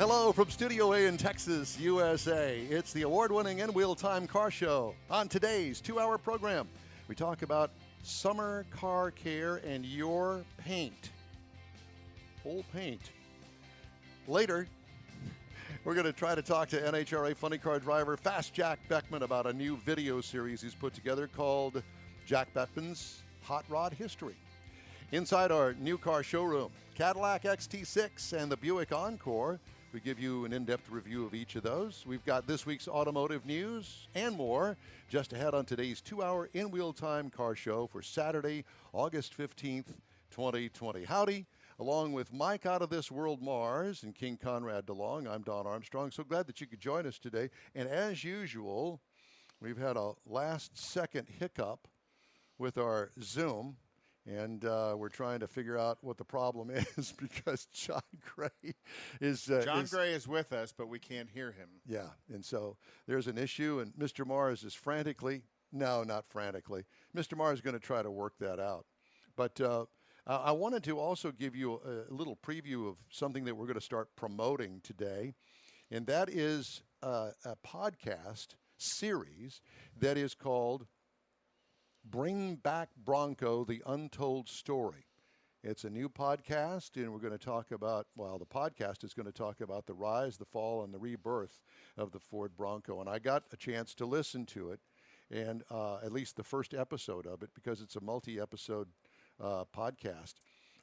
Hello from Studio A in Texas, USA. It's the award-winning in-wheel time car show. On today's 2-hour program, we talk about summer car care and your paint. Whole paint. Later, we're going to try to talk to NHRA funny car driver Fast Jack Beckman about a new video series he's put together called Jack Beckman's Hot Rod History. Inside our new car showroom, Cadillac XT6 and the Buick Encore. We give you an in-depth review of each of those. We've got this week's automotive news and more just ahead on today's 2-hour in-wheel time car show for Saturday, August 15th, 2020. Howdy, along with Mike Out of This World Mars and King Konrad DeLong, I'm Don Armstrong. So glad that you could join us today. And as usual, we've had a last-second hiccup with our Zoom. And we're trying to figure out what the problem is because John Gray is... Gray is with us, but we can't hear him. Yeah, and so there's an issue, and Mr. Mars is frantically... No, not frantically. Mr. Mars is going to try to work that out. But I wanted to also give you a little preview of something that we're going to start promoting today, and that is a podcast series that is called... Bring Back Bronco, The Untold Story. It's a new podcast, and we're going to talk about, well, the podcast is going to talk about the rise, the fall, and the rebirth of the Ford Bronco. And I got a chance to listen to it, and at least the first episode of it, because it's a multi-episode podcast.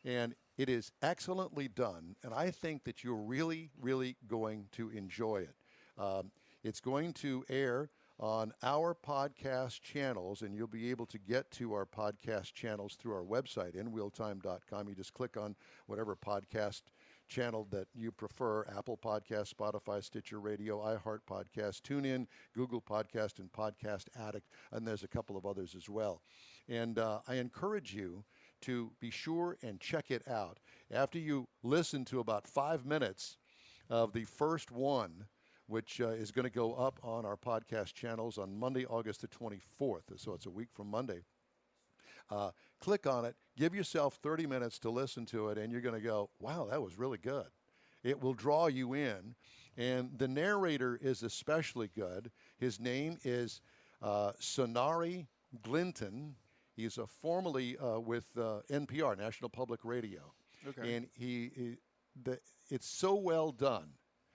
And it is excellently done, and I think that you're really, really going to enjoy it. It's going to air on our podcast channels, and you'll be able to get to our podcast channels through our website, inwheeltime.com. You just click on whatever podcast channel that you prefer, Apple Podcast, Spotify, Stitcher Radio, iHeart Podcast, TuneIn, Google Podcast, and Podcast Addict, and there's a couple of others as well. And I encourage you to be sure and check it out. After you listen to about 5 minutes of the first one, which is going to go up on our podcast channels on Monday, August the 24th. So it's a week from Monday. Click on it. Give yourself 30 minutes to listen to it, and you're going to go, wow, that was really good. It will draw you in. And the narrator is especially good. His name is Sonari Glinton. He's formerly with NPR, National Public Radio. Okay. And it's so well done.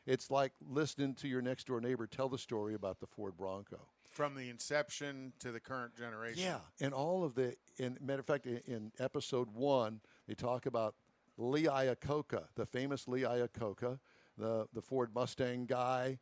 It's like listening to your next-door neighbor tell the story about the Ford Bronco. From the inception to the current generation. Yeah, and all of matter of fact, in episode 1, they talk about Lee Iacocca, the famous Lee Iacocca, the Ford Mustang guy,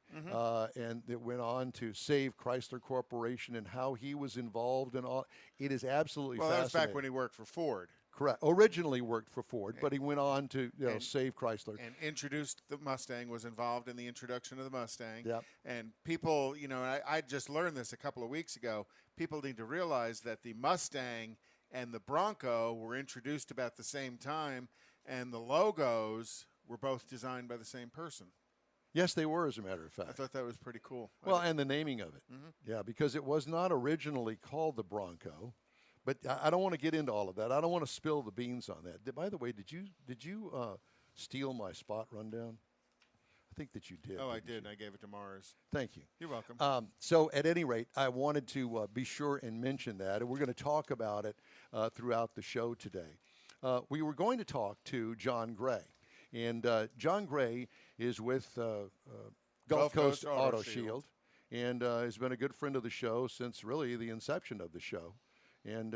and it went on to save Chrysler Corporation and how he was involved in all. It is absolutely fascinating. Well, that's back when he worked for Ford. Correct. Originally worked for Ford, but he went on to save Chrysler. And introduced the Mustang, was involved in the introduction of the Mustang. Yep. And people, I just learned this a couple of weeks ago. People need to realize that the Mustang and the Bronco were introduced about the same time, and the logos were both designed by the same person. Yes, they were, as a matter of fact. I thought that was pretty cool. Well, and the naming of it. Mm-hmm. Yeah, because it was not originally called the Bronco. But I don't want to get into all of that. I don't want to spill the beans on that. By the way, did you steal my spot rundown? I think that you did. Oh, I did, and I gave it to Mars. Thank you. You're welcome. So at any rate, I wanted to be sure and mention that, and we're going to talk about it throughout the show today. We were going to talk to John Gray, and John Gray is with Gulf Coast Auto Shield, and has been a good friend of the show since really the inception of the show. And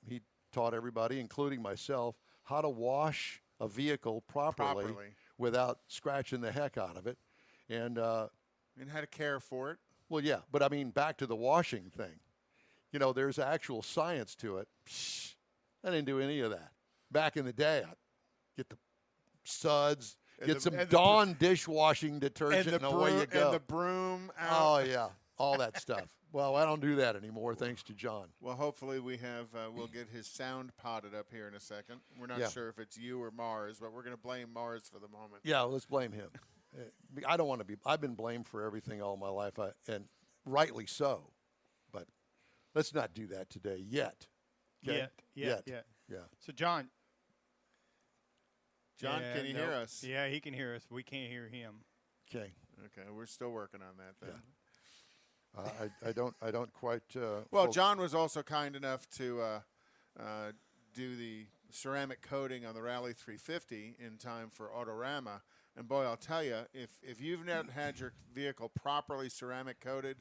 he taught everybody, including myself, how to wash a vehicle properly. Without scratching the heck out of it. And how to care for it. Well, yeah, but I mean, back to the washing thing. There's actual science to it. Psh, I didn't do any of that. Back in the day, I'd get the suds, get some Dawn dishwashing detergent, and away you go. And the broom out. Oh, yeah. All that stuff. Well, I don't do that anymore, thanks to John. Well, hopefully we'll get his sound potted up here in a second. We're not sure if it's you or Mars, but we're going to blame Mars for the moment. Yeah, let's blame him. I don't want to be. I've been blamed for everything all my life, and rightly so. But let's not do that today yet. Okay? Yet. Yeah. So, John, can you hear us? Yeah, he can hear us. We can't hear him. Okay. Okay, we're still working on that then. I don't quite. Well, John was also kind enough to do the ceramic coating on the Rally 350 in time for Autorama. And boy, I'll tell you, if you've not had your vehicle properly ceramic coated,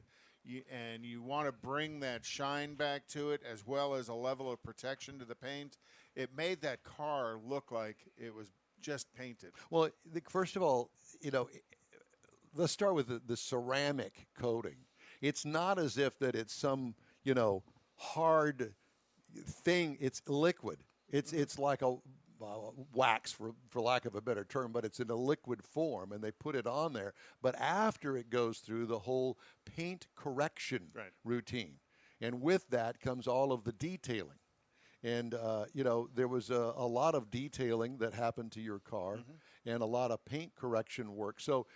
and you want to bring that shine back to it as well as a level of protection to the paint, it made that car look like it was just painted. Well, first of all, let's start with the ceramic coating. It's not as if that it's some, hard thing. It's liquid. It's like a wax, for lack of a better term, but it's in a liquid form, and they put it on there. But after it goes through the whole paint correction routine, and with that comes all of the detailing. And, there was a lot of detailing that happened to your car and a lot of paint correction work. So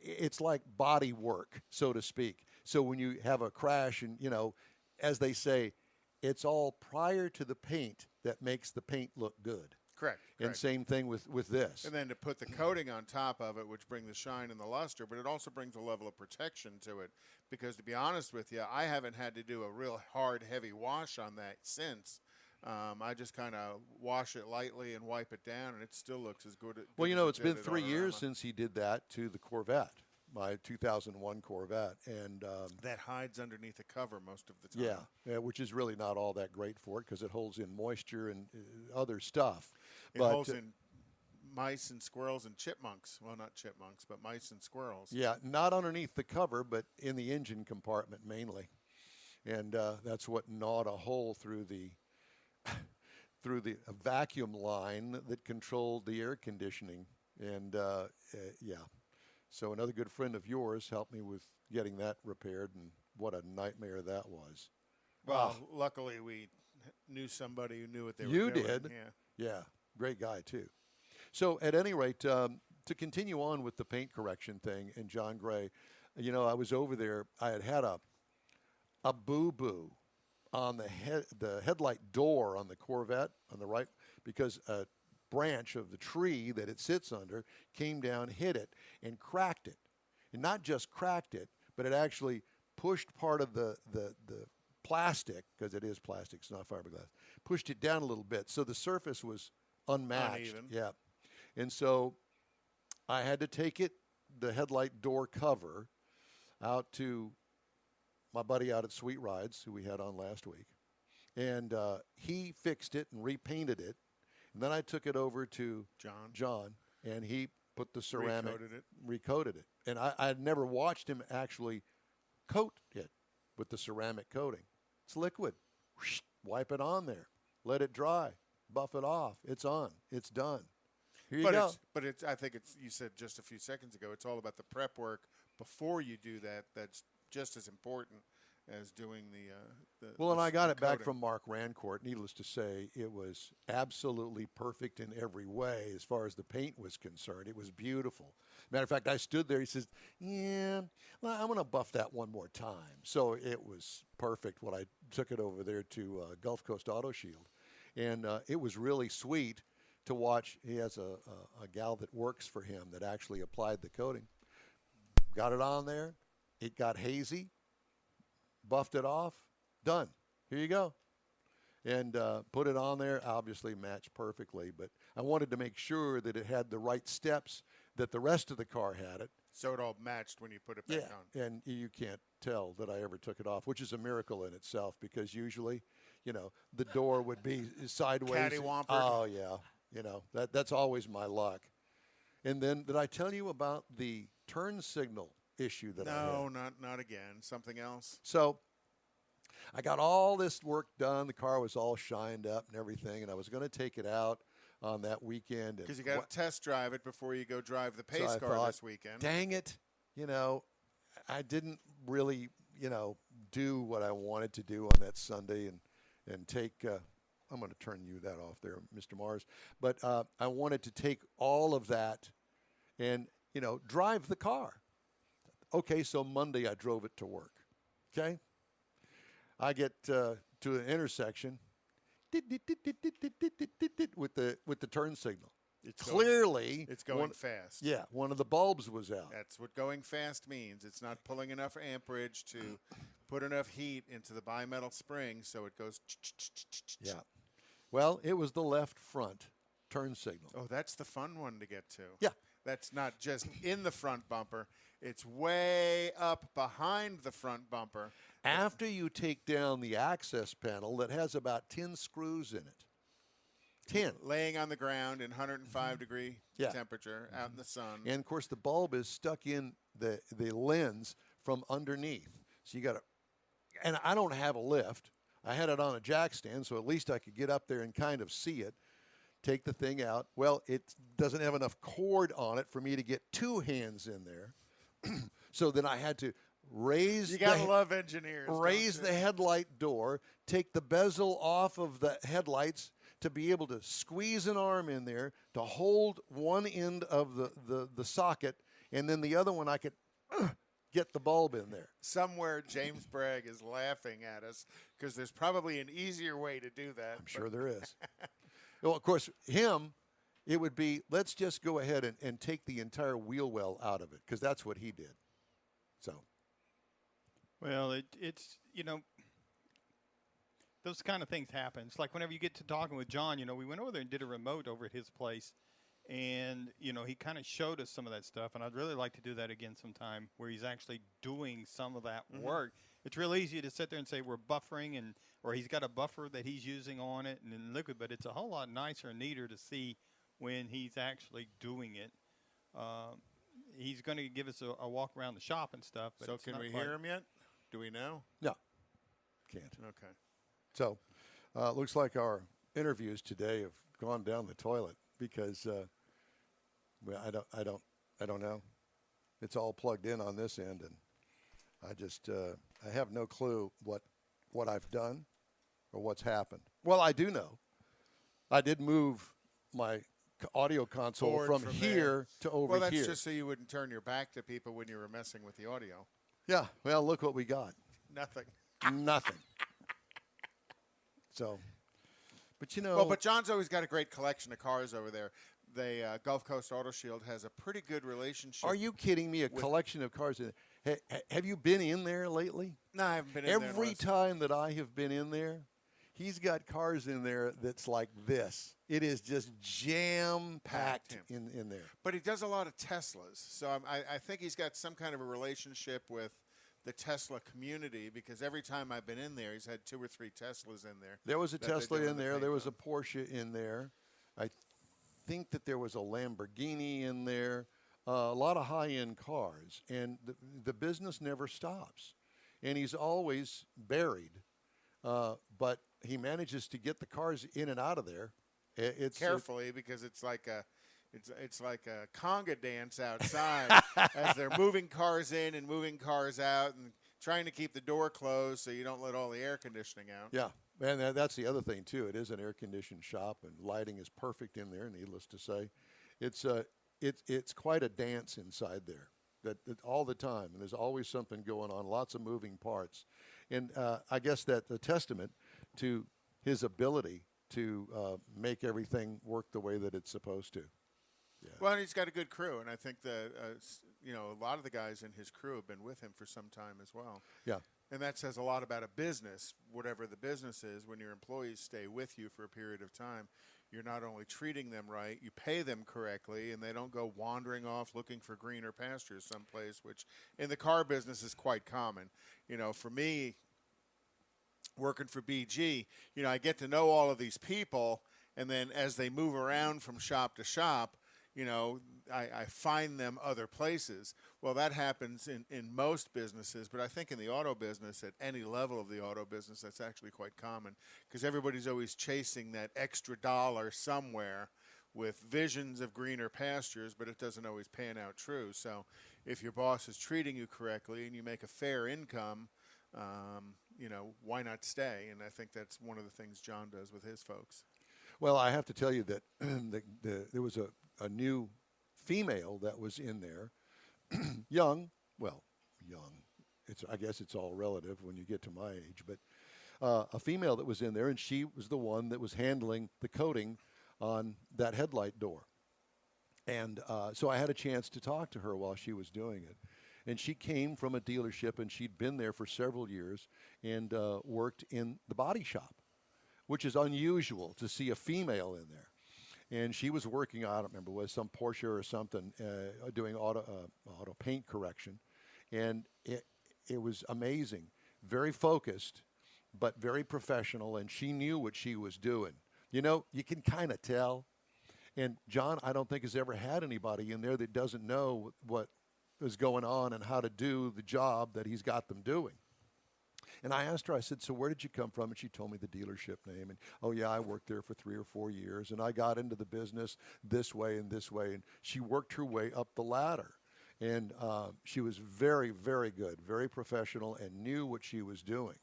it's like body work, so to speak. So when you have a crash and, as they say, it's all prior to the paint that makes the paint look good. Correct. And same thing with this. And then to put the coating on top of it, which brings the shine and the luster, but it also brings a level of protection to it. Because to be honest with you, I haven't had to do a real hard, heavy wash on that since. I just kind of wash it lightly and wipe it down, and it still looks as good. Well, it's been 3 years since he did that to the Corvette, my 2001 Corvette. And that hides underneath the cover most of the time. Yeah, which is really not all that great for it because it holds in moisture and other stuff. It holds in mice and squirrels and chipmunks. Well, not chipmunks, but mice and squirrels. Yeah, not underneath the cover, but in the engine compartment mainly. And that's what gnawed a hole through the vacuum line that controlled the air conditioning. And, so another good friend of yours helped me with getting that repaired, and what a nightmare that was. Well, luckily we knew somebody who knew what they were doing. You did? Yeah, great guy, too. So at any rate, to continue on with the paint correction thing and John Gray, I was over there. I had a boo-boo on the headlight door on the Corvette on the right, because a branch of the tree that it sits under came down, hit it, and cracked it. And not just cracked it, but it actually pushed part of the plastic, because it is plastic, it's not fiberglass, pushed it down a little bit. So the surface was unmatched. Uneven. Yeah. And so I had to take the headlight door cover, out to my buddy out at Sweet Rides, who we had on last week. And he fixed it and repainted it. And then I took it over to John, and he put the ceramic, recoated it. And I had never watched him actually coat it with the ceramic coating. It's liquid. Wipe it on there. Let it dry. Buff it off. It's on. It's done. Here you go. I think you said just a few seconds ago, it's all about the prep work before you do that. That's just as important as doing the well, and I got it coating. back from Mark Rancourt. Needless to say, it was absolutely perfect in every way as far as the paint was concerned. It was beautiful. Matter of fact, I stood there. He says, yeah, well, I'm going to buff that one more time. So it was perfect when I took it over there to Gulf Coast Auto Shield. And it was really sweet to watch. He has a gal that works for him that actually applied the coating. Got it on there. It got hazy. Buffed it off, done. Here you go. And put it on there, obviously matched perfectly. But I wanted to make sure that it had the right steps that the rest of the car had it. So it all matched when you put it back on. And you can't tell that I ever took it off, which is a miracle in itself, because usually, the door would be sideways. Cattywampers. Oh, yeah. That's always my luck. And then did I tell you about the turn signal issue that I had? No, not again. Something else. So I got all this work done. The car was all shined up and everything, and I was going to take it out on that weekend. Because you got to test drive it before you go drive the pace car this weekend. Dang it. I didn't really, do what I wanted to do on that Sunday and take I'm going to turn you that off there, Mr. Mars. But I wanted to take all of that and, drive the car. Okay, so Monday I drove it to work. Okay? I get to an intersection with the turn signal. clearly it's going fast. Yeah, one of the bulbs was out. That's what going fast means. It's not pulling enough amperage to put enough heat into the bimetal spring, so it goes. Yeah. Well, it was the left front turn signal. Oh, that's the fun one to get to. Yeah. That's not just in the front bumper. It's way up behind the front bumper. After you take down the access panel that has about 10 screws in it. 10. Laying on the ground in 105-degree temperature out in the sun. And, of course, the bulb is stuck in the lens from underneath. So you got to – and I don't have a lift. I had it on a jack stand, so at least I could get up there and kind of see it. Take the thing out. Well, it doesn't have enough cord on it for me to get two hands in there. So then I had to raise you gotta love engineers. Raise the headlight door, take the bezel off of the headlights to be able to squeeze an arm in there to hold one end of the socket, and then the other one I could get the bulb in there. Somewhere James Bragg is laughing at us because there's probably an easier way to do that. I'm sure there is. Well, of course, it would be, let's just go ahead and take the entire wheel well out of it, because that's what he did. So. Well, it's, those kind of things happen. It's like whenever you get to talking with John, we went over there and did a remote over at his place, and, he kind of showed us some of that stuff, and I'd really like to do that again sometime where he's actually doing some of that work. It's real easy to sit there and say we're buffering, or he's got a buffer that he's using on it and in liquid, but it's a whole lot nicer and neater to see when he's actually doing it. He's going to give us a walk around the shop and stuff. But so can we hear him yet? Do we know? No, can't. Okay. So looks like our interviews today have gone down the toilet because I don't know. It's all plugged in on this end, and I just I have no clue what I've done or what's happened. Well, I do know. I did move my audio console from here to over here. Well, that's just so you wouldn't turn your back to people when you were messing with the audio. Yeah. Well, look what we got. Nothing. Nothing. So, but Well, but John's always got a great collection of cars over there. The Gulf Coast Auto Shield has a pretty good relationship. Are you kidding me? A collection of cars. Have you been in there lately? No, I haven't been in there. Every time that I have been in there, he's got cars in there that's like this. It is just jam-packed in there. But he does a lot of Teslas. So I think he's got some kind of a relationship with the Tesla community, because every time I've been in there, he's had 2 or 3 Teslas in there. There was a Tesla in there. There was a Porsche in there. I think that there was a Lamborghini in there. A lot of high-end cars. And the business never stops. And he's always buried. But he manages to get the cars in and out of there. It's carefully, because it's like a conga dance outside as they're moving cars in and moving cars out and trying to keep the door closed so you don't let all the air conditioning out. Yeah, and that's the other thing too. It is an air-conditioned shop, and lighting is perfect in there. Needless to say, it's quite a dance inside there. That all the time, and there's always something going on. Lots of moving parts, and I guess that's a testament to his ability to make everything work the way that it's supposed to. Yeah. Well, and he's got a good crew, and I think that a lot of the guys in his crew have been with him for some time as well. Yeah. And that says a lot about a business, whatever the business is. When your employees stay with you for a period of time, you're not only treating them right, you pay them correctly, and they don't go wandering off looking for greener pastures someplace, which in the car business is quite common. For me, working for BG, I get to know all of these people, and then as they move around from shop to shop, I find them other places. Well, that happens in most businesses, but I think in the auto business, at any level of the auto business, that's actually quite common, because everybody's always chasing that extra dollar somewhere with visions of greener pastures, but it doesn't always pan out true. So if your boss is treating you correctly and you make a fair income, why not stay? And I think that's one of the things John does with his folks. Well, I have to tell you that there was a new female that was in there, young. I guess it's all relative when you get to my age, but a female that was in there, and she was the one that was handling the coating on that headlight door. And so I had a chance to talk to her while she was doing it. And she came from a dealership, and she'd been there for several years and worked in the body shop, which is unusual to see a female in there. And she was working, I don't remember, was some Porsche or something, doing auto paint correction. And it was amazing. Very focused, but very professional, and she knew what she was doing. You know, you can kind of tell. And John, I don't think has ever had anybody in there that doesn't know what is going on and how to do the job that he's got them doing. And I asked her, I said, so where did you come from? And she told me the dealership name. And, oh, yeah, I worked there for 3 or 4 years. And I got into the business this way and this way. And she worked her way up the ladder. And she was very, very good, very professional, and knew what she was doing.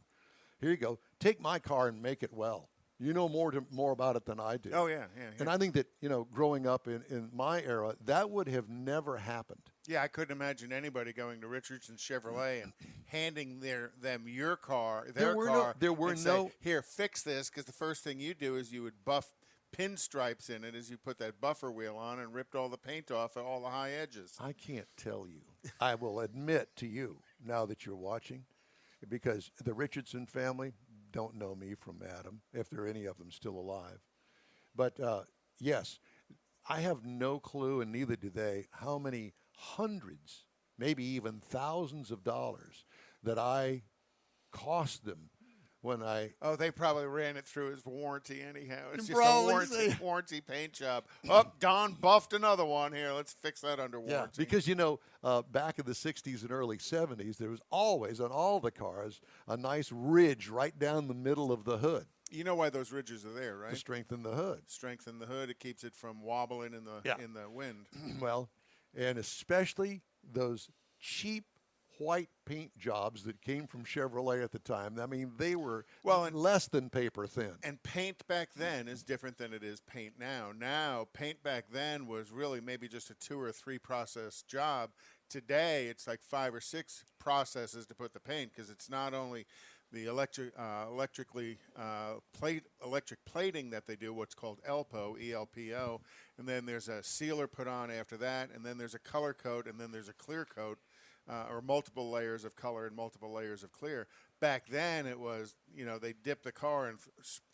Here you go. Take my car and make it well. You know more about it than I do. Oh, yeah. And I think that, you know, growing up in my era, that would have never happened. Yeah, I couldn't imagine anybody going to Richardson Chevrolet and handing them your car, their car. There were and no. Say, here, fix this, because the first thing you do is you would buff pinstripes in it as you put that buffer wheel on and ripped all the paint off at all the high edges. I can't tell you. I will admit to you, now that you're watching, because the Richardson family don't know me from Adam, if there are any of them still alive. But, yes, I have no clue, and neither do they, how many hundreds, maybe even thousands of dollars that I cost them when I... Oh, they probably ran it through his warranty anyhow. It's just Probably a warranty paint job. Oh, Don buffed another one here. Let's fix that under warranty. Yeah, because, you know, back in the 60s and early 70s, there was always, on all the cars, a nice ridge right down the middle of the hood. You know why those ridges are there, right? To strengthen the hood. Strengthen the hood. It keeps it from wobbling in the wind. Well, and especially those cheap white paint jobs that came from Chevrolet at the time. I mean, they were less than paper thin. And paint back then is different than it is paint now. Now, paint back then was really maybe just a 2 or 3 process job. Today, it's like 5 or 6 processes to put the paint, because it's not only the electric plating that they do, what's called ELPO, E-L-P-O, and then there's a sealer put on after that, and then there's a color coat, and then there's a clear coat, or multiple layers of color and multiple layers of clear. Back then, it was, you know, they dip the car and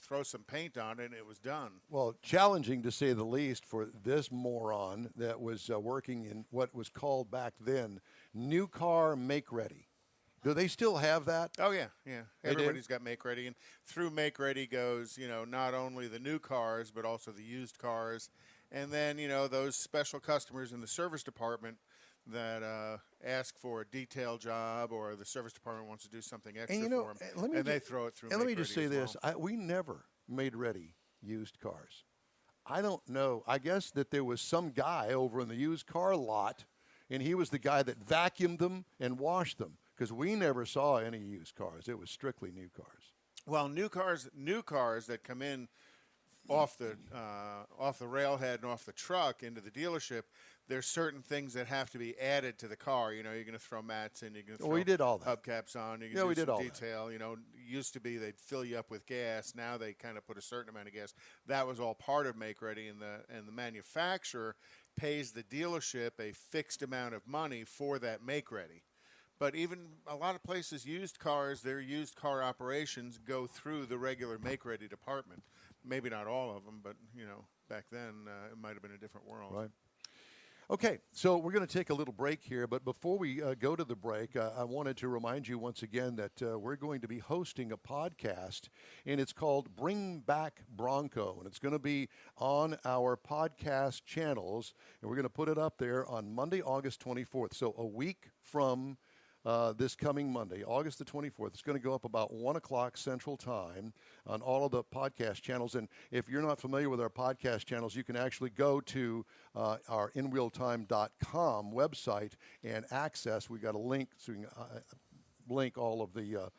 throw some paint on it, and it was done. Well, challenging to say the least for this moron that was working in what was called back then new car make ready. Do they still have that? Oh, yeah. They Everybody's got make ready. And through make ready goes, you know, not only the new cars, but also the used cars. And then, you know, those special customers in the service department that ask for a detail job, or the service department wants to do something extra for them, and they throw it through. And let me just say this. We never made ready used cars. I don't know. I guess that there was some guy over in the used car lot, and he was the guy that vacuumed them and washed them, because we never saw any used cars. It was strictly new cars. Well, new cars that come in off the railhead and off the truck into the dealership, there's certain things that have to be added to the car. You know, you're going to throw mats in, you're going to throw we did all that. hubcaps on, you're going Yeah, we do did some all detail. You know, used to be they'd fill you up with gas. Now they kind of put a certain amount of gas. That was all part of make ready, and the manufacturer pays the dealership a fixed amount of money for that make ready. But even a lot of places, used cars, their used car operations go through the regular make-ready department. Maybe not all of them, but, you know, back then it might have been a different world. Right. Okay, so we're going to take a little break here, but before we go to the break, I wanted to remind you once again that we're going to be hosting a podcast, and it's called Bring Back Bronco, and it's going to be on our podcast channels, and we're going to put it up there on Monday, August 24th, so a week from this coming Monday, August the 24th. It's going to go up about 1 o'clock Central Time on all of the podcast channels. And if you're not familiar with our podcast channels, you can actually go to our inrealtime.com website and access. We've got a link, so you can link all of the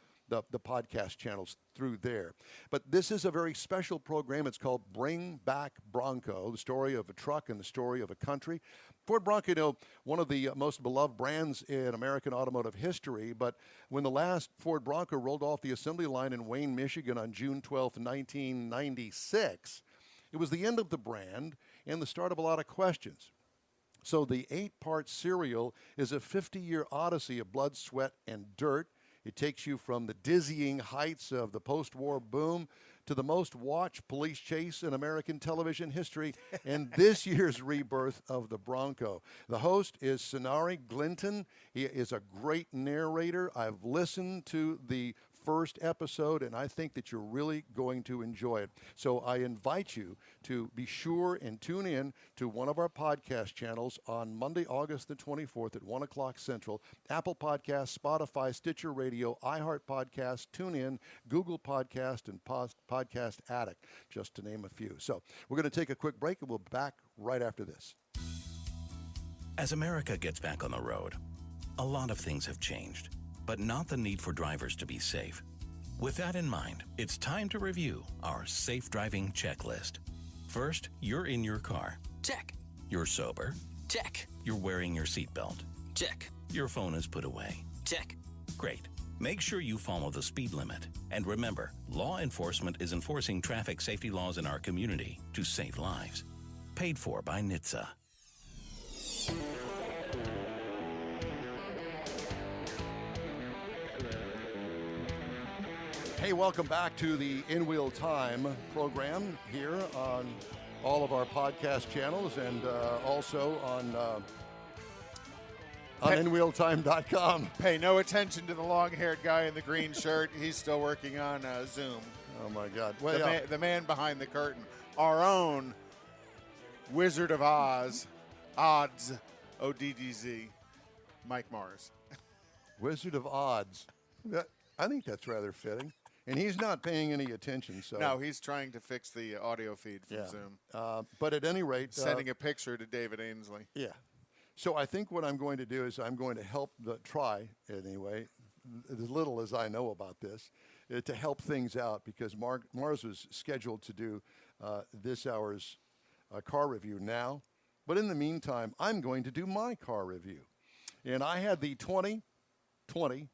podcast channels through there. But this is a very special program. It's called Bring Back Bronco, the story of a truck and the story of a country. Ford Bronco, you know, one of the most beloved brands in American automotive history, but when the last Ford Bronco rolled off the assembly line in Wayne, Michigan on June 12, 1996, it was the end of the brand and the start of a lot of questions. So the 8-part serial is a 50-year odyssey of blood, sweat, and dirt. It takes you from the dizzying heights of the post-war boom to the most watched police chase in American television history and this year's rebirth of the Bronco. The host is Sonari Glinton. He is a great narrator. I've listened to the first episode, and I think that you're really going to enjoy it. So I invite you to be sure and tune in to one of our podcast channels on Monday, August the 24th at 1 o'clock Central. Apple Podcasts, Spotify, Stitcher Radio, iHeart Podcasts, TuneIn, Google Podcast, and Podcast Addict, just to name a few. So we're going to take a quick break, and we'll be back right after this. As America gets back on the road, a lot of things have changed, but not the need for drivers to be safe. With that in mind, it's time to review our safe driving checklist. First, you're in your car. Check. You're sober. Check. You're wearing your seatbelt. Check. Your phone is put away. Check. Great. Make sure you follow the speed limit. And remember, law enforcement is enforcing traffic safety laws in our community to save lives. Paid for by NHTSA. Hey, welcome back to the In Wheel Time program here on all of our podcast channels and also on InWheelTime.com. Pay no attention to the long-haired guy in the green shirt. He's still working on Zoom. Oh, my God. Well, The man behind the curtain. Our own Wizard of Oz, Odds, O-D-D-Z, Mike Mars. Wizard of Odds. I think that's rather fitting. And he's not paying any attention. So No, he's trying to fix the audio feed from Zoom. But at any rate. Sending a picture to David Ainsley. Yeah. So I think what I'm going to do is I'm going to help try, anyway, as little as I know about this, to help things out because Mars was scheduled to do this hour's car review now. But in the meantime, I'm going to do my car review. And I had the 2020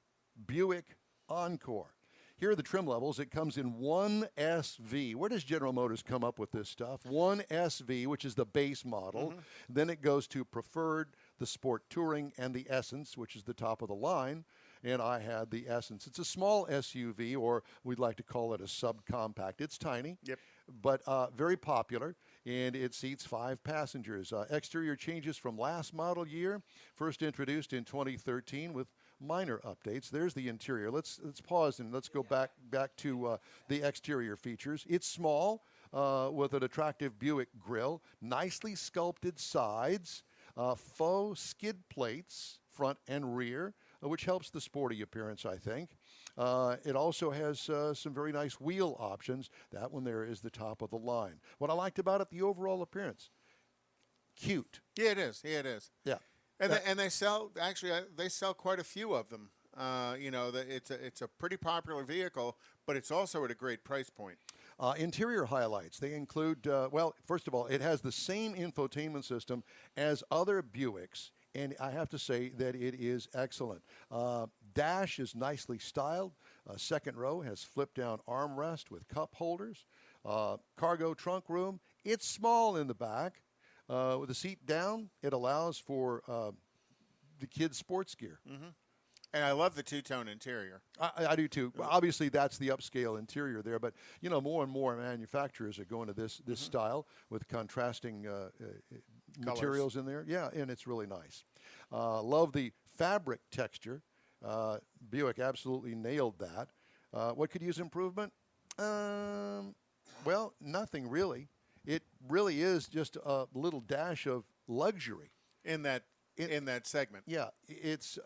Buick Encore. Here are the trim levels. It comes in 1SV. Where does General Motors come up with this stuff? 1SV, which is the base model. Mm-hmm. Then it goes to Preferred, the Sport Touring, and the Essence, which is the top of the line. And I had the Essence. It's a small SUV, or we'd like to call it a subcompact. It's tiny, but very popular, and it seats 5 passengers. Exterior changes from last model year, first introduced in 2013 with minor updates. There's the interior. Let's pause and let's go back to the exterior features. It's small with an attractive Buick grille, nicely sculpted sides, faux skid plates front and rear, which helps the sporty appearance, I think. It also has some very nice wheel options. That one there is the top of the line. What I liked about it, the overall appearance. Cute. Yeah, it is. Yeah, it is. Yeah. And they sell quite a few of them. It's a pretty popular vehicle, but it's also at a great price point. Interior highlights. They include, first of all, it has the same infotainment system as other Buicks, and I have to say that it is excellent. Dash is nicely styled. Second row has flip-down armrest with cup holders. Cargo trunk room. It's small in the back. With the seat down, it allows for the kids' sports gear. Mm-hmm. And I love the two-tone interior. I do too. Well, obviously, that's the upscale interior there, but more and more manufacturers are going to this style with contrasting materials in there. Yeah, and it's really nice. Love the fabric texture. Buick absolutely nailed that. What could use improvement? Well, nothing really. It really is just a little dash of luxury in that segment. Yeah, it's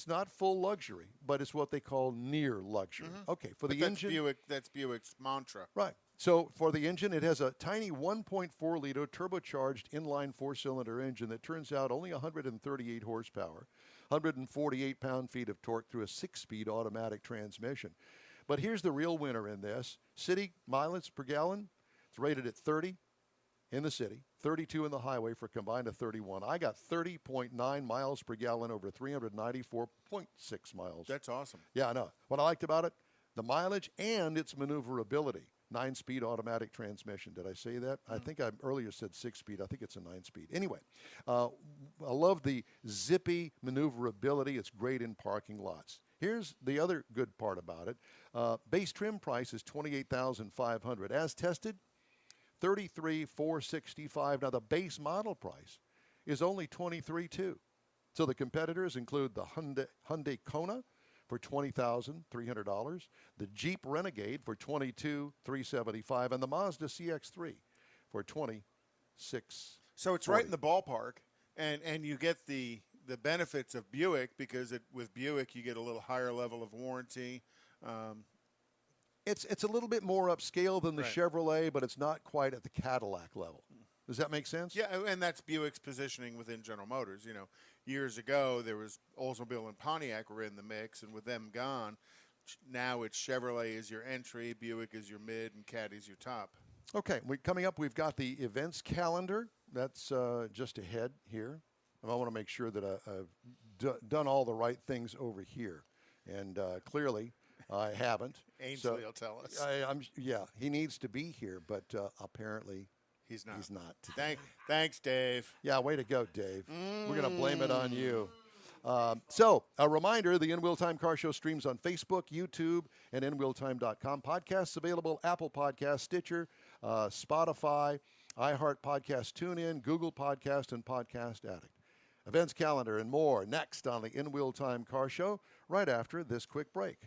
not full luxury, but it's what they call near luxury. Mm-hmm. Okay, for the engine, that's Buick's mantra. Right. So for the engine, it has a tiny 1.4-liter turbocharged inline 4-cylinder engine that turns out only 138 horsepower, 148 pound-feet of torque through a 6-speed automatic transmission. But here's the real winner in this: city mileage per gallon. It's rated at 30 in the city, 32 in the highway for a combined of 31. I got 30.9 miles per gallon over 394.6 miles. That's awesome. Yeah, I know. What I liked about it, the mileage and its maneuverability. 9-speed automatic transmission. Did I say that? I think I earlier said 6-speed. I think it's a 9-speed. Anyway, I love the zippy maneuverability. It's great in parking lots. Here's the other good part about it. Base trim price is $28,500. As tested, $33,465. Now, the base model price is only $23,200. So the competitors include the Hyundai Kona for $20,300, the Jeep Renegade for $22,375, and the Mazda CX-3 for $26,000. So it's right in the ballpark, and you get the benefits of Buick because with Buick you get a little higher level of warranty. It's a little bit more upscale than the Right. Chevrolet, but it's not quite at the Cadillac level. Does that make sense? Yeah, and that's Buick's positioning within General Motors. You know, years ago there was Oldsmobile and Pontiac were in the mix, and with them gone, now it's Chevrolet is your entry, Buick is your mid, and Caddy's your top. Okay, coming up, we've got the events calendar. That's just ahead here. And I want to make sure that I've done all the right things over here. And clearly, I haven't. Ainsley will tell us. Yeah, he needs to be here, but apparently He's not. He's not today. Thanks, Dave. Yeah, way to go, Dave. We're going to blame it on you. So, a reminder, the In Wheel Time Car Show streams on Facebook, YouTube, and InWheelTime.com. Podcasts available, Apple Podcasts, Stitcher, Spotify, iHeart Podcast, TuneIn, Google Podcast, and Podcast Addict. Events calendar and more next on the In Wheel Time Car Show right after this quick break.